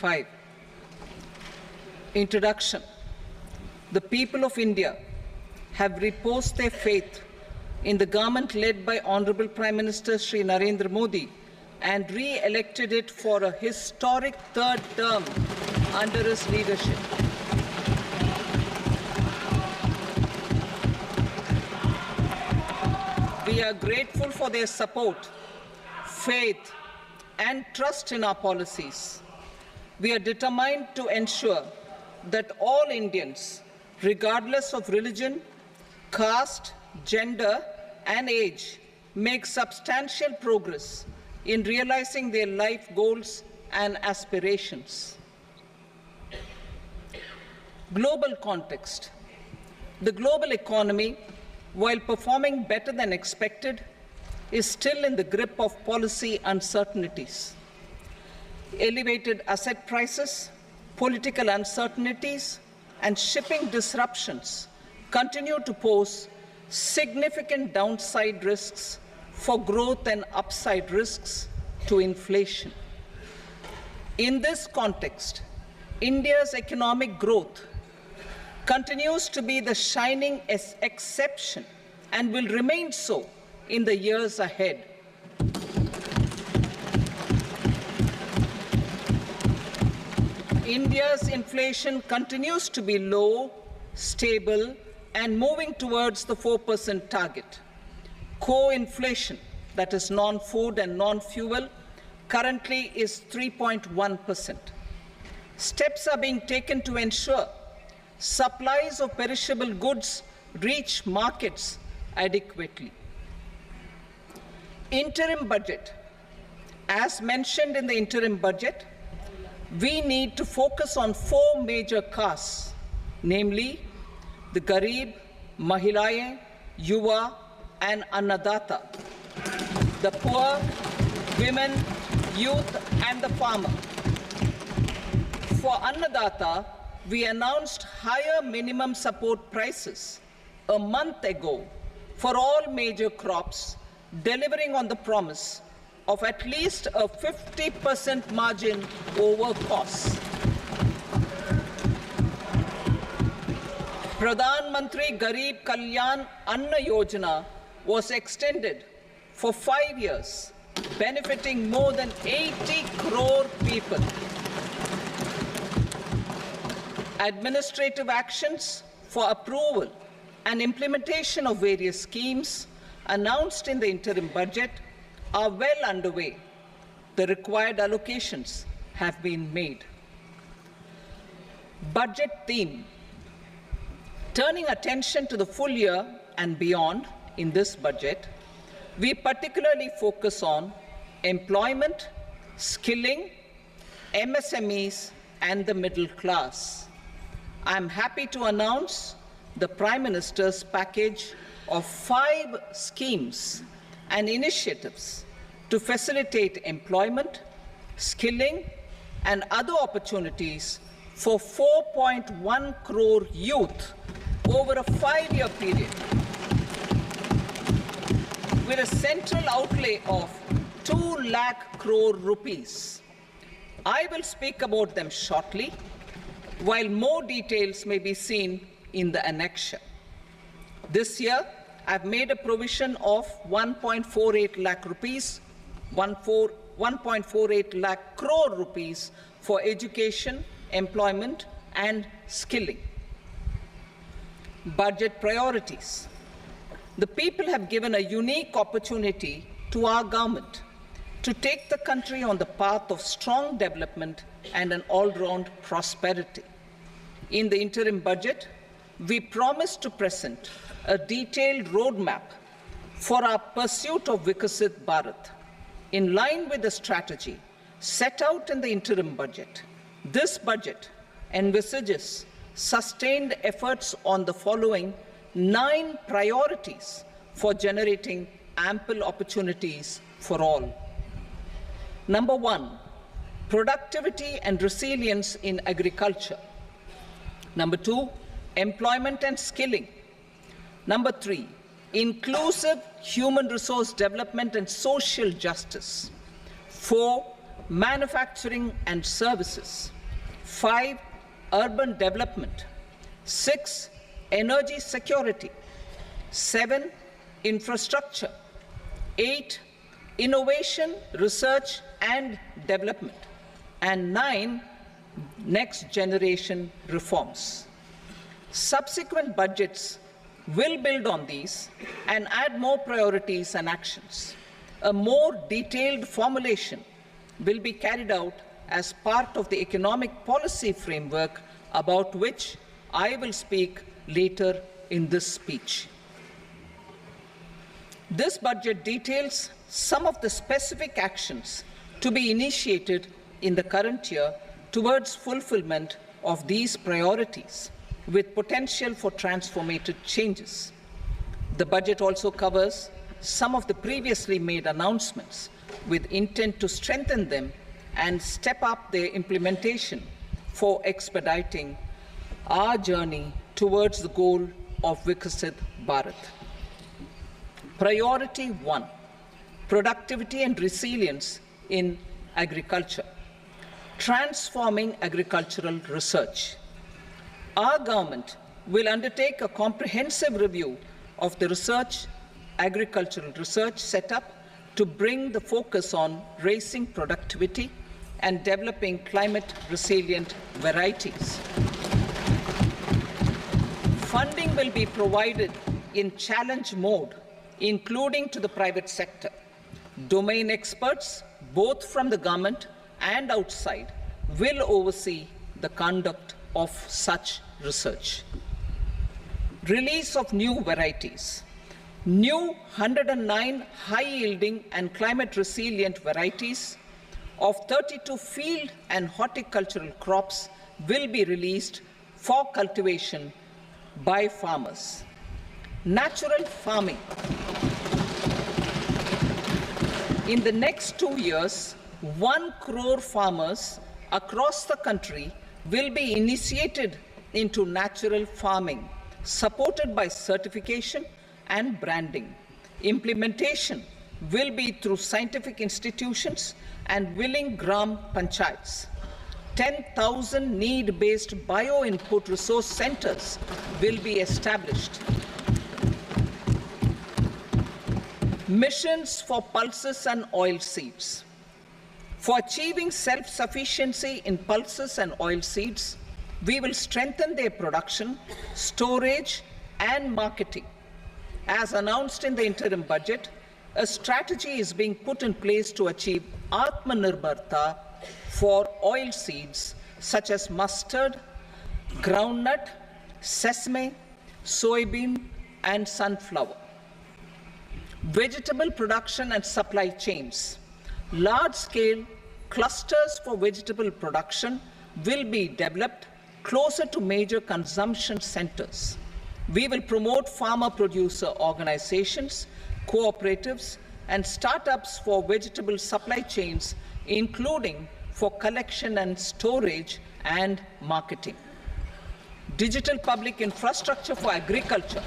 2025. Introduction. The people of India have reposed their faith in the government led by Honorable Prime Minister Shri Narendra Modi and re-elected it for a historic third term under his leadership. We are grateful for their support, faith, and trust in our policies. We are determined to ensure that all Indians, regardless of religion, caste, gender, and age, make substantial progress in realizing their life goals and aspirations. Global context. The global economy, while performing better than expected, is still in the grip of policy uncertainties. Elevated asset prices, political uncertainties, and shipping disruptions continue to pose significant downside risks for growth and upside risks to inflation. In this context, India's economic growth continues to be the shining exception and will remain so in the years ahead. India's inflation continues to be low, stable, and moving towards the 4% target. Core inflation, that is non-food and non-fuel, currently is 3.1%. Steps are being taken to ensure supplies of perishable goods reach markets adequately. Interim budget. As mentioned in the interim budget, we need to focus on 4 major castes, namely the Garib, Mahilaye, Yuva, and Annadata, the poor, women, youth, and the farmer. For Annadata, we announced higher minimum support prices a month ago for all major crops, delivering on the promise of at least a 50% margin over costs. Pradhan Mantri Garib Kalyan Anna Yojana was extended for 5 years, benefiting more than 80 crore people. Administrative actions for approval and implementation of various schemes announced in the interim budget are well underway. The required allocations have been made. Budget theme. Turning attention to the full year and beyond in this budget, we particularly focus on employment, skilling, MSMEs, and the middle class. I am happy to announce the Prime Minister's package of 5 schemes and initiatives to facilitate employment, skilling, and other opportunities for 4.1 crore youth over a 5-year period, with a central outlay of 2 lakh crore rupees. I will speak about them shortly, while more details may be seen in the annexure. This year, I've made a provision of 1.48 lakh rupees, 1.48 lakh crore rupees for education, employment, and skilling. Budget priorities. The people have given a unique opportunity to our government to take the country on the path of strong development and an all-round prosperity. In the interim budget, we promise to present a detailed roadmap for our pursuit of Vikasit Bharat. In line with the strategy set out in the interim budget, this budget envisages sustained efforts on the following 9 priorities for generating ample opportunities for all. Number 1, productivity and resilience in agriculture. Number 2, employment and skilling. Number 3, inclusive human resource development and social justice. 4, manufacturing and services. 5, urban development. 6, energy security. 7, infrastructure. 8, innovation, research and development. And 9, next generation reforms. Subsequent budgets will build on these and add more priorities and actions. A more detailed formulation will be carried out as part of the economic policy framework about which I will speak later in this speech. This budget details some of the specific actions to be initiated in the current year towards fulfillment of these priorities, with potential for transformative changes. The budget also covers some of the previously made announcements with intent to strengthen them and step up their implementation for expediting our journey towards the goal of Viksit Bharat. Priority 1, productivity and resilience in agriculture. Transforming agricultural research. Our government will undertake a comprehensive review of the agricultural research setup to bring the focus on raising productivity and developing climate-resilient varieties. Funding will be provided in challenge mode, including to the private sector. Domain experts, both from the government and outside, will oversee the conduct of such research. Release of new varieties. New 109 high-yielding and climate-resilient varieties of 32 field and horticultural crops will be released for cultivation by farmers. Natural farming. In the next 2 years, 1 crore farmers across the country will be initiated into natural farming, supported by certification and branding. Implementation will be through scientific institutions and willing gram panchayats. 10,000 need-based bio-input resource centers will be established. Missions for pulses and oilseeds. For achieving self-sufficiency in pulses and oilseeds, we will strengthen their production, storage, and marketing. As announced in the interim budget, a strategy is being put in place to achieve Atmanirbharta for oilseeds such as mustard, groundnut, sesame, soybean, and sunflower. Vegetable production and supply chains. Large-scale clusters for vegetable production will be developed closer to major consumption centers. We will promote farmer-producer organizations, cooperatives, and startups for vegetable supply chains, including for collection and storage and marketing. Digital public infrastructure for agriculture.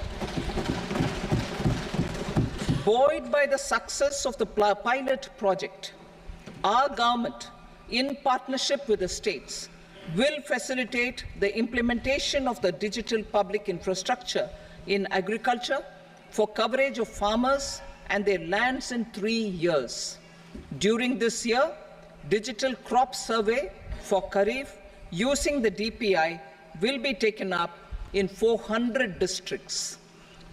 Buoyed by the success of the pilot project, our government, in partnership with the states, will facilitate the implementation of the digital public infrastructure in agriculture for coverage of farmers and their lands in 3 years. During this year, digital crop survey for Kharif using the DPI will be taken up in 400 districts.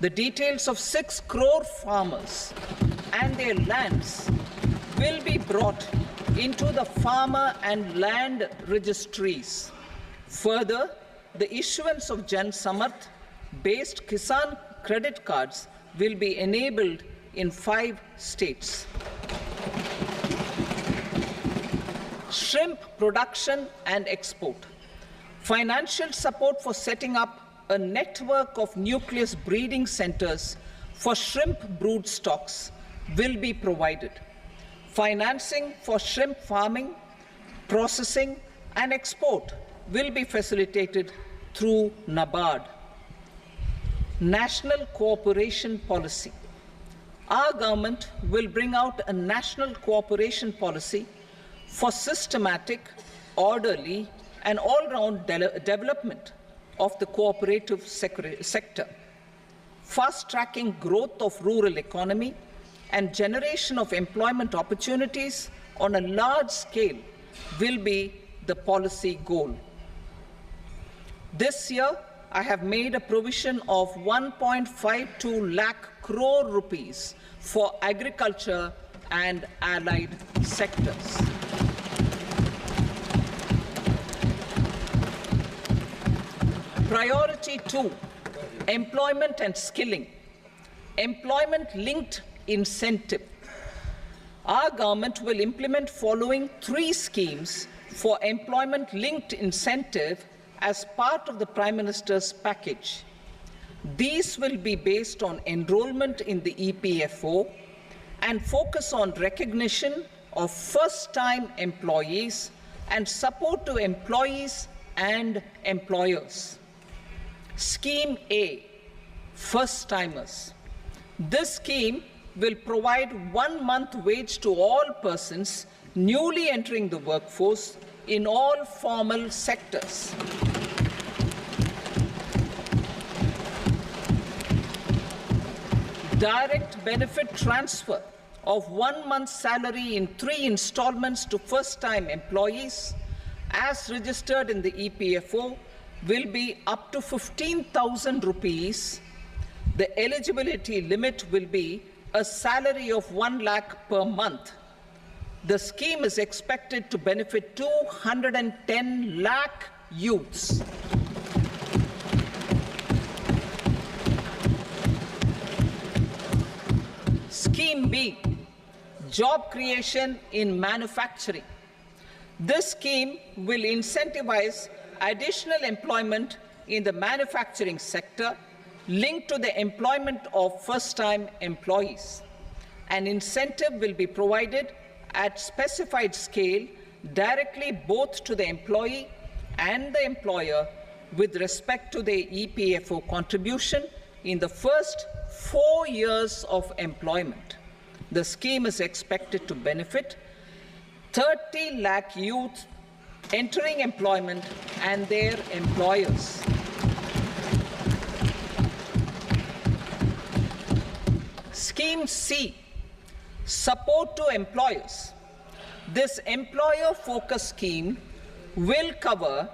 The details of 6 crore farmers and their lands will be brought into the farmer and land registries. Further, the issuance of Jan Samarth-based Kisan credit cards will be enabled in 5 states. Shrimp production and export. Financial support for setting up a network of nucleus breeding centers for shrimp brood stocks will be provided. Financing for shrimp farming, processing, and export will be facilitated through NABARD. National cooperation policy. Our government will bring out a national cooperation policy for systematic, orderly, and all-round development of the cooperative sector, fast-tracking growth of rural economy and generation of employment opportunities on a large scale will be the policy goal. This year, I have made a provision of 1.52 lakh crore rupees for agriculture and allied sectors. Priority 2, employment and skilling. Employment-linked incentive. Our government will implement following 3 schemes for employment-linked incentive as part of the Prime Minister's package. These will be based on enrollment in the EPFO and focus on recognition of first-time employees and support to employees and employers. Scheme A, first-timers. This scheme will provide 1 month wage to all persons newly entering the workforce in all formal sectors. Direct benefit transfer of 1 month's salary in 3 installments to first-time employees as registered in the EPFO will be up to 15,000 rupees. The eligibility limit will be a salary of 1 lakh per month. The scheme is expected to benefit 210 lakh youths. Scheme B, job creation in manufacturing. This scheme will incentivize additional employment in the manufacturing sector linked to the employment of first-time employees. An incentive will be provided at specified scale directly both to the employee and the employer with respect to the EPFO contribution in the first 4 years of employment. The scheme is expected to benefit 30 lakh youth entering employment and their employers. Scheme C, support to employers. This employer-focused scheme will cover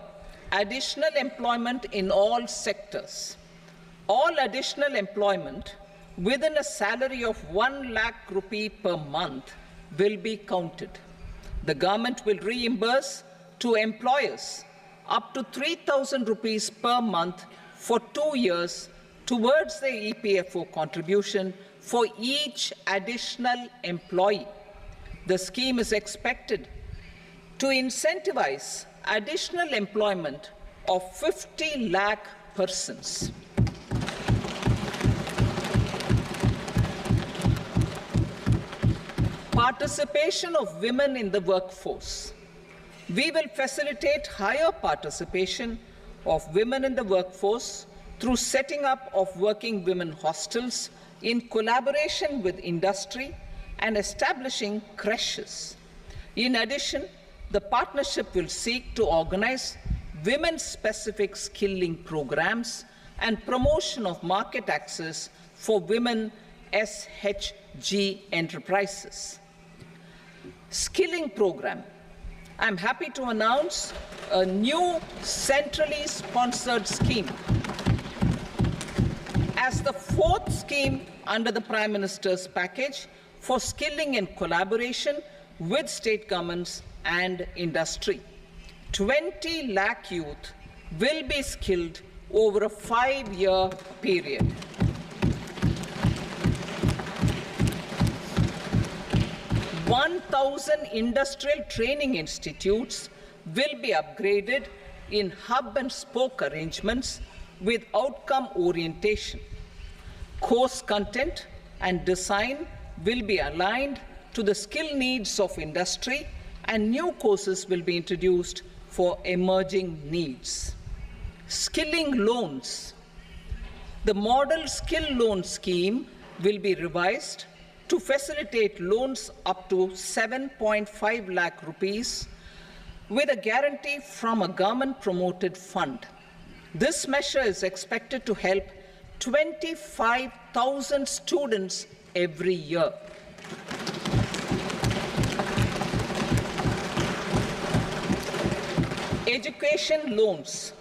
additional employment in all sectors. All additional employment within a salary of 1 lakh rupee per month will be counted. The government will reimburse to employers up to 3,000 rupees per month for 2 years towards the EPFO contribution for each additional employee. The scheme is expected to incentivize additional employment of 50 lakh persons. Participation of women in the workforce. We will facilitate higher participation of women in the workforce through setting up of working women hostels in collaboration with industry and establishing creches. In addition, the partnership will seek to organize women-specific skilling programs and promotion of market access for women SHG enterprises. Skilling program. I'm happy to announce a new centrally sponsored scheme as the 4th scheme under the Prime Minister's package for skilling in collaboration with state governments and industry. 20 lakh youth will be skilled over a 5-year period. "1,000 industrial training institutes will be upgraded in hub and spoke arrangements with outcome orientation. Course content and design will be aligned to the skill needs of industry, and new courses will be introduced for emerging needs." Skilling loans. The model skill loan scheme will be revised to facilitate loans up to 7.5 lakh rupees with a guarantee from a government-promoted fund. This measure is expected to help 25,000 students every year. Education loans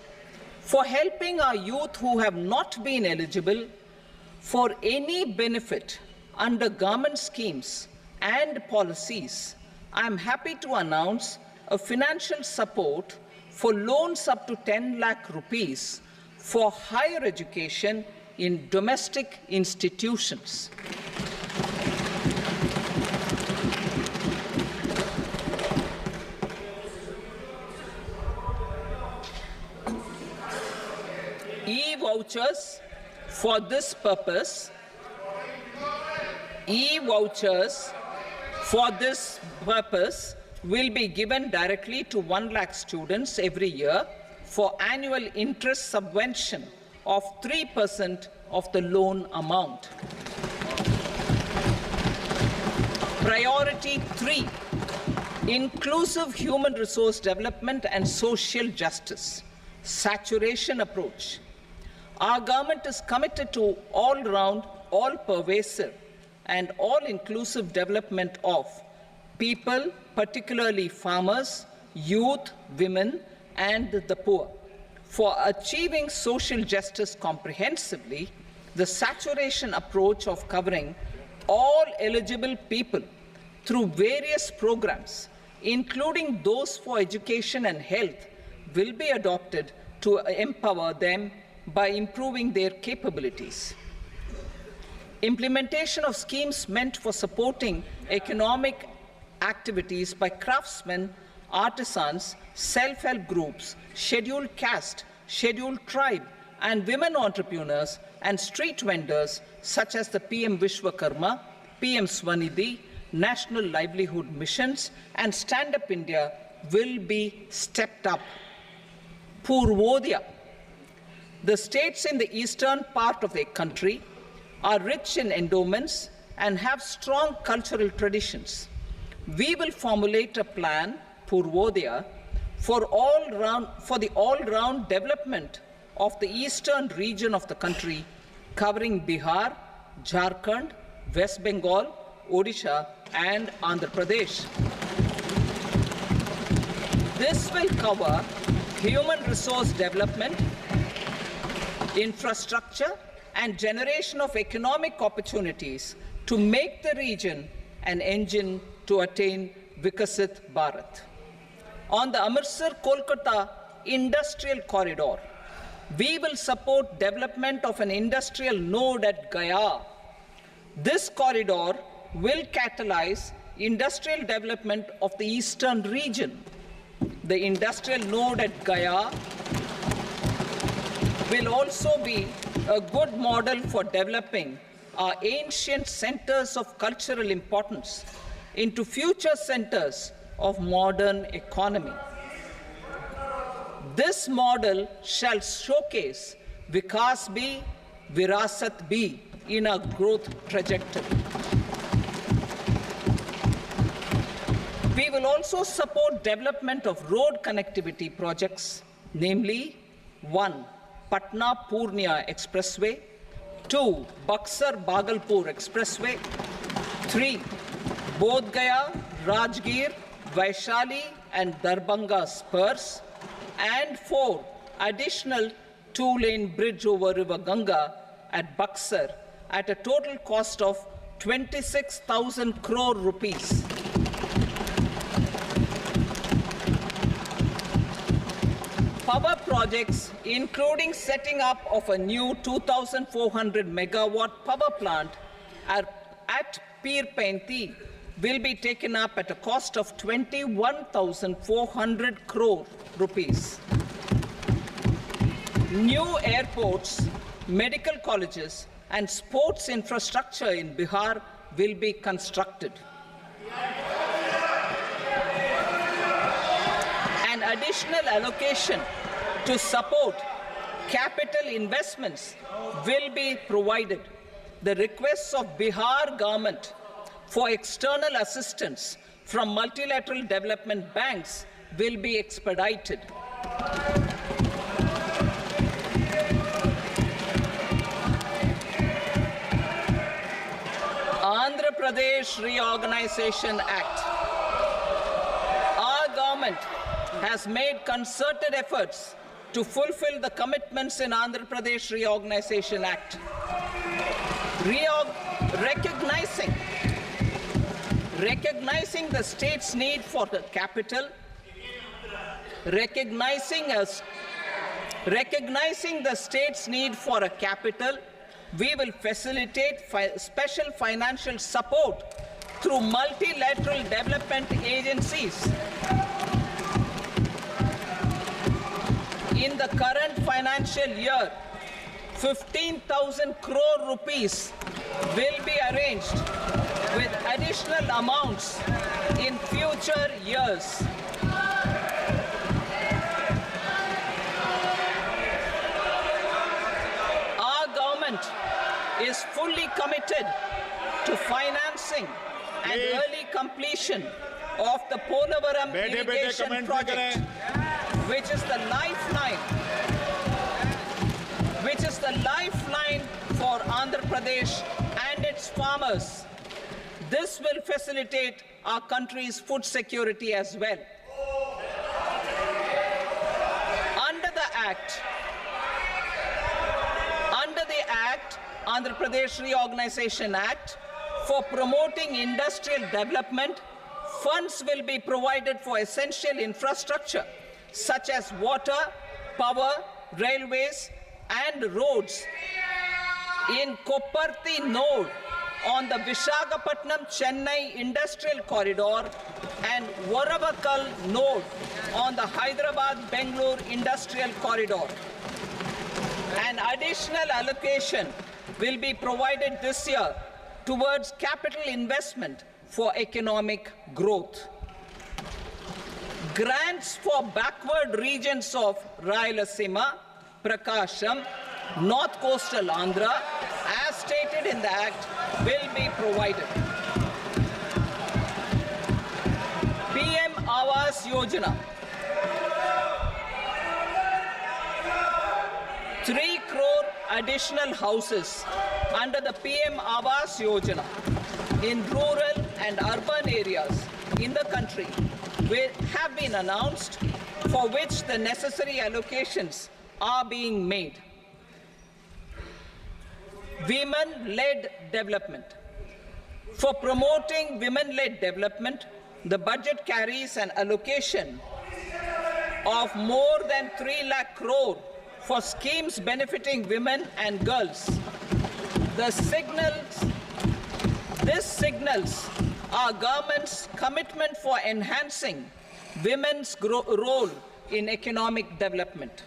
for helping our youth who have not been eligible for any benefit under government schemes and policies. I am happy to announce a financial support for loans up to 10 lakh rupees for higher education in domestic institutions. E-vouchers for this purpose. E-vouchers for this purpose will be given directly to 1 lakh students every year for annual interest subvention of 3% of the loan amount. Priority 3, inclusive human resource development and social justice, saturation approach. Our government is committed to all-round, all-pervasive and all-inclusive development of people, particularly farmers, youth, women, and the poor. For achieving social justice comprehensively, the saturation approach of covering all eligible people through various programs, including those for education and health, will be adopted to empower them by improving their capabilities. Implementation of schemes meant for supporting economic activities by craftsmen, artisans, self-help groups, scheduled caste, scheduled tribe, and women entrepreneurs and street vendors such as the PM Vishwakarma, PM Swanidhi, National Livelihood Missions, and Stand Up India will be stepped up. Purvodaya. The states in the eastern part of the country are rich in endowments and have strong cultural traditions. We will formulate a plan, Purvodaya, for the all-round development of the eastern region of the country, covering Bihar, Jharkhand, West Bengal, Odisha, and Andhra Pradesh. This will cover human resource development, infrastructure, and generation of economic opportunities to make the region an engine to attain Vikasit Bharat. On the Amritsar-Kolkata industrial corridor, we will support development of an industrial node at Gaya. This corridor will catalyze industrial development of the eastern region. The industrial node at Gaya will also be a good model for developing our ancient centers of cultural importance into future centers of modern economy. This model shall showcase Vikas Bhi, Virasat Bhi in a growth trajectory. We will also support development of road connectivity projects, namely 1. Patna-Purnia Expressway, 2. Buxar-Bhagalpur Expressway, 3. Bodh Gaya, Rajgir, Vaishali and Darbhanga spurs, and 4. Additional 2-lane bridge over River Ganga at Buxar at a total cost of 26,000 crore rupees. Power projects, including setting up of a new 2,400 megawatt power plant at Pir Painti, will be taken up at a cost of 21,400 crore rupees. New airports, medical colleges, and sports infrastructure in Bihar will be constructed. An additional allocation to support capital investments will be provided. The requests of Bihar government for external assistance from multilateral development banks will be expedited. Andhra Pradesh Reorganization Act. Our government has made concerted efforts to fulfill the commitments in Andhra Pradesh Reorganization Act. Recognizing the state's need for the capital, recognizing the state's need for a capital, we will facilitate special financial support through multilateral development agencies. In the current financial year, 15,000 crore rupees will be arranged with additional amounts in future years. Our government is fully committed to financing and early completion of the Polavaram irrigation project, which is the lifeline for Andhra Pradesh and its farmers. This will facilitate our country's food security as well. Under the Andhra Pradesh Reorganization Act, for promoting industrial development, funds will be provided for essential infrastructure such as water, power, railways, and roads in Kopparthi node on the Visakhapatnam-Chennai Industrial Corridor and Varavakal node on the Hyderabad-Bangalore Industrial Corridor. An additional allocation will be provided this year towards capital investment for economic growth. Grants for backward regions of Rayalaseema, Prakasham, North Coastal Andhra, as stated in the Act, will be provided. PM Awas Yojana. 3 crore additional houses under the PM Awas Yojana in rural and urban areas in the country will have been announced, for which the necessary allocations are being made. Women-led development. For promoting women-led development, the budget carries an allocation of more than 3 lakh crore for schemes benefiting women and girls. This signals our government's commitment for enhancing women's role in economic development.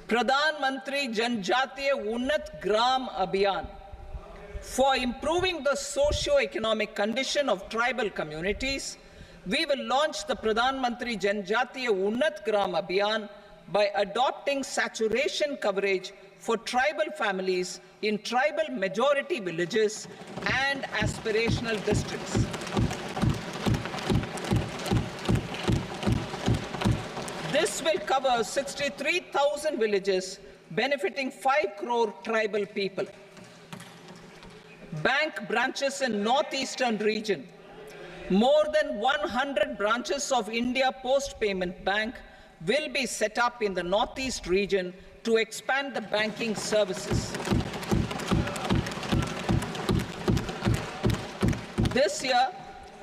Pradhan Mantri Janjatiya Unnat Gram Abhiyan. For improving the socio-economic condition of tribal communities, we will launch the Pradhan Mantri Janjatiya Unnat Gram Abhiyan by adopting saturation coverage for tribal families in tribal majority villages and aspirational districts. This will cover 63,000 villages, benefiting 5 crore tribal people. Bank branches in northeastern region. More than 100 branches of India Post Payment Bank will be set up in the northeast region to expand the banking services. This year,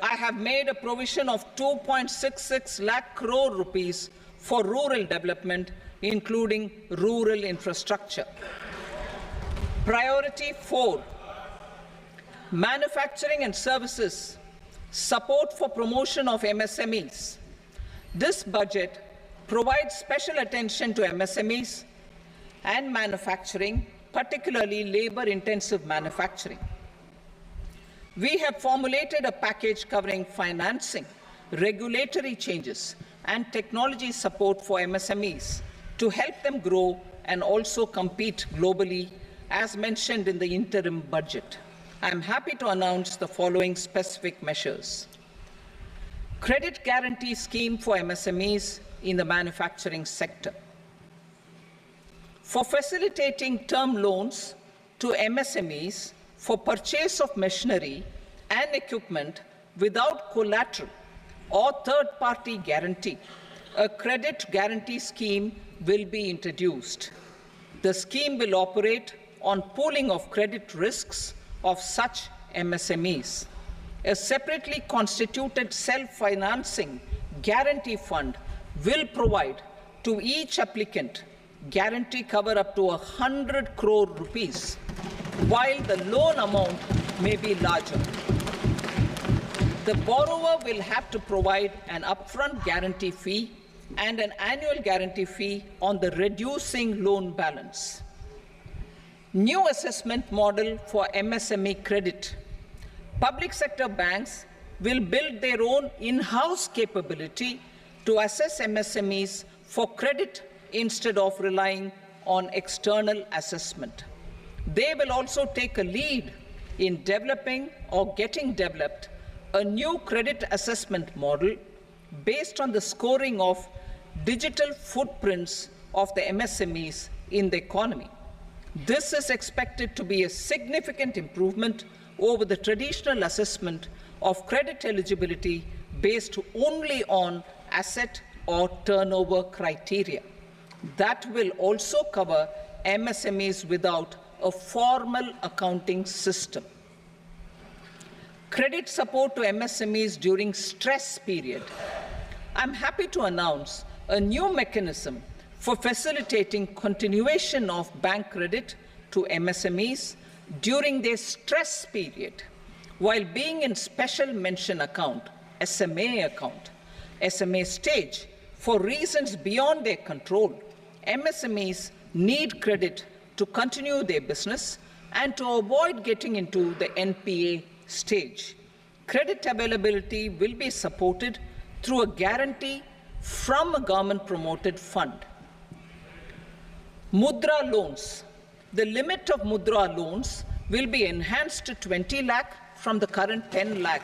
I have made a provision of 2.66 lakh crore rupees for rural development, including rural infrastructure. Priority 4, manufacturing and services, support for promotion of MSMEs. This budget provides special attention to MSMEs and manufacturing, particularly labor-intensive manufacturing. We have formulated a package covering financing, regulatory changes, and technology support for MSMEs to help them grow and also compete globally, as mentioned in the interim budget. I am happy to announce the following specific measures. Credit guarantee scheme for MSMEs in the manufacturing sector. For facilitating term loans to MSMEs for purchase of machinery and equipment without collateral or third-party guarantee, a credit guarantee scheme will be introduced. The scheme will operate on pooling of credit risks of such MSMEs. A separately constituted self-financing guarantee fund will provide to each applicant guarantee cover up to 100 crore rupees, while the loan amount may be larger. The borrower will have to provide an upfront guarantee fee and an annual guarantee fee on the reducing loan balance. New assessment model for MSME credit. Public sector banks will build their own in-house capability to assess MSMEs for credit instead of relying on external assessment. They will also take a lead in developing or getting developed a new credit assessment model based on the scoring of digital footprints of the MSMEs in the economy. This is expected to be a significant improvement over the traditional assessment of credit eligibility based only on asset or turnover criteria. That will also cover MSMEs without a formal accounting system. Credit support to MSMEs during stress period. I'm happy to announce a new mechanism for facilitating continuation of bank credit to MSMEs during their stress period while being in special mention account, SMA stage, for reasons beyond their control. MSMEs need credit to continue their business and to avoid getting into the NPA stage. Credit availability will be supported through a guarantee from a government-promoted fund. Mudra loans. The limit of Mudra loans will be enhanced to 20 lakh from the current 10 lakh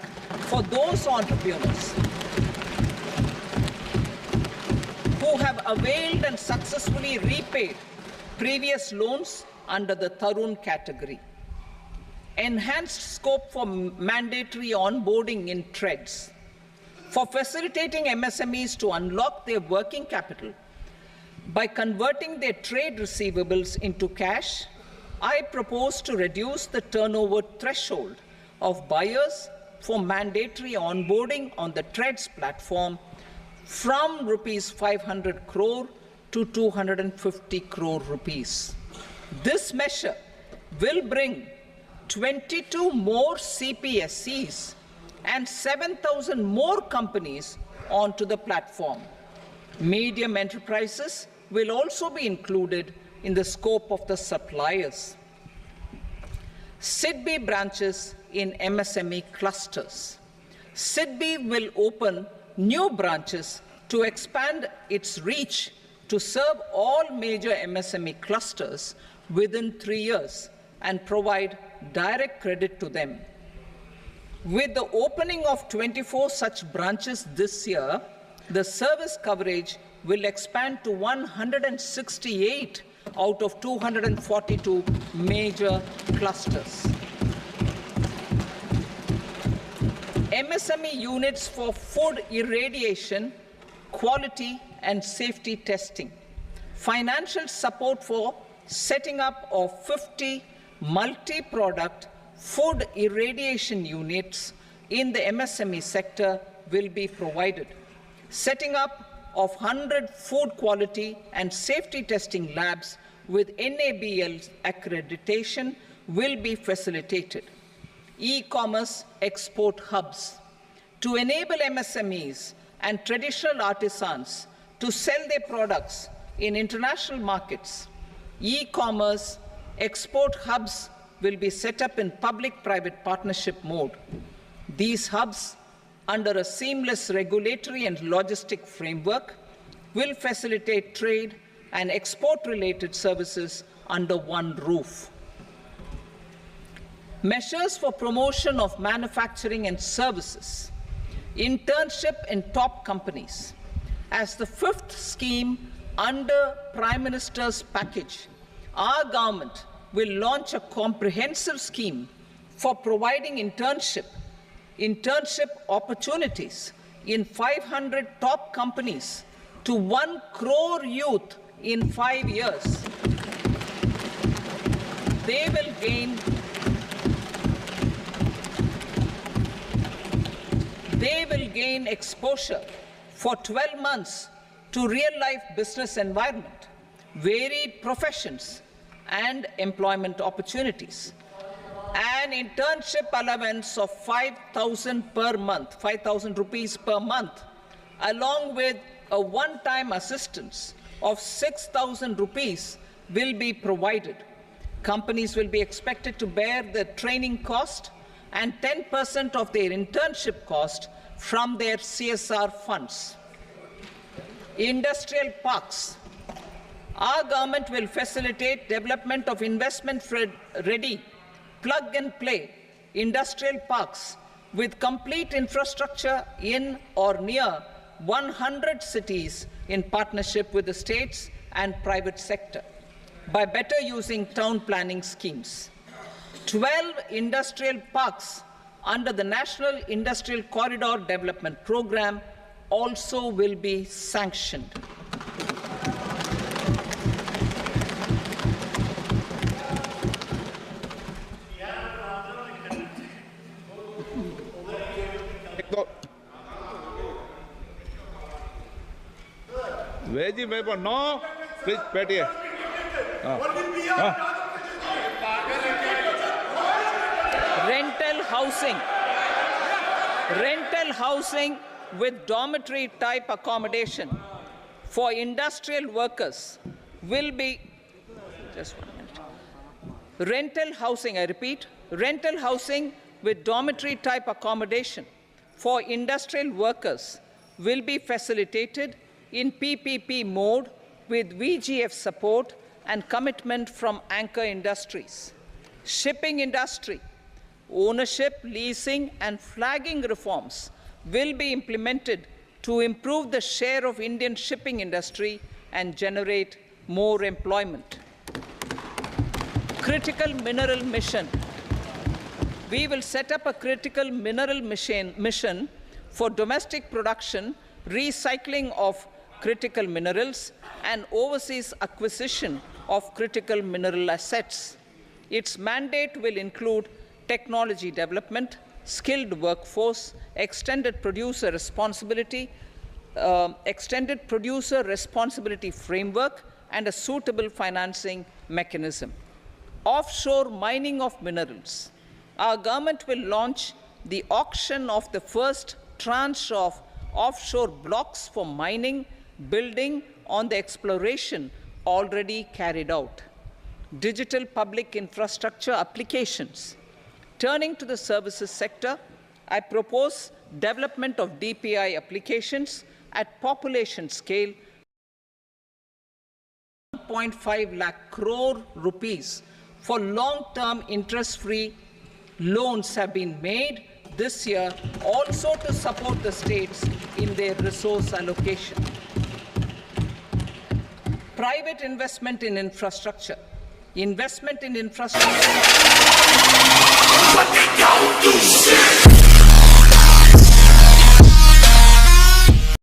for those entrepreneurs who have availed and successfully repaid previous loans under the Tarun category. Enhanced scope for mandatory onboarding in trades. For facilitating MSMEs to unlock their working capital by converting their trade receivables into cash, I propose to reduce the turnover threshold of buyers for mandatory onboarding on the trades platform from rupees 500 crore to 250 crore rupees. This measure will bring 22 more CPSCs and 7,000 more companies onto the platform. Medium enterprises will also be included in the scope of the suppliers. SIDBI branches in MSME clusters. SIDBI will open new branches to expand its reach to serve all major MSME clusters within 3 years and provide direct credit to them. With the opening of 24 such branches this year, the service coverage will expand to 168 out of 242 major clusters. MSME units for food irradiation, quality and safety testing. Financial support for setting up of 50 multi-product food irradiation units in the MSME sector will be provided. Setting up of 100 food quality and safety testing labs with NABL accreditation will be facilitated. E-commerce export hubs. To enable MSMEs and traditional artisans to sell their products in international markets, e-commerce export hubs will be set up in public-private partnership mode. These hubs, under a seamless regulatory and logistic framework, will facilitate trade and export-related services under one roof. Measures for promotion of manufacturing and services. Internship in top companies. As the fifth scheme under Prime Minister's package, our government will launch a comprehensive scheme for providing internship opportunities in 500 top companies to 1 crore youth in 5 years. They will gain exposure for 12 months to real-life business environment, varied professions, and employment opportunities. An internship allowance of 5,000 per month, 5,000 rupees per month, along with a one-time assistance of 6,000 rupees will be provided. Companies will be expected to bear the training cost and 10% of their internship cost from their CSR funds. Industrial parks. Our government will facilitate development of investment-ready, plug-and-play industrial parks with complete infrastructure in or near 100 cities in partnership with the states and private sector by better using town planning schemes. 12 industrial parks under the National Industrial Corridor Development Program also will be sanctioned. Veggie मेरे को no please बैठिए rental housing with dormitory type accommodation for industrial workers will be just 1 minute. Rental housing, I repeat, rental housing with dormitory type accommodation for industrial workers will be facilitated in PPP mode with VGF support and commitment from anchor industries. Shipping industry, ownership, leasing, and flagging reforms will be implemented to improve the share of Indian shipping industry and generate more employment. Critical mineral mission. We will set up a critical mineral mission for domestic production, recycling of critical minerals, and overseas acquisition of critical mineral assets. Its mandate will include technology development, skilled workforce, extended producer responsibility framework, and a suitable financing mechanism. Offshore mining of minerals. Our government will launch the auction of the first tranche of offshore blocks for mining, building on the exploration already carried out. Digital public infrastructure applications. Turning to the services sector, I propose development of DPI applications at population scale. 1.5 lakh crore rupees for long-term interest-free loans have been made this year, also to support the states in their resource allocation. Private investment in infrastructure. Investment in infrastructure.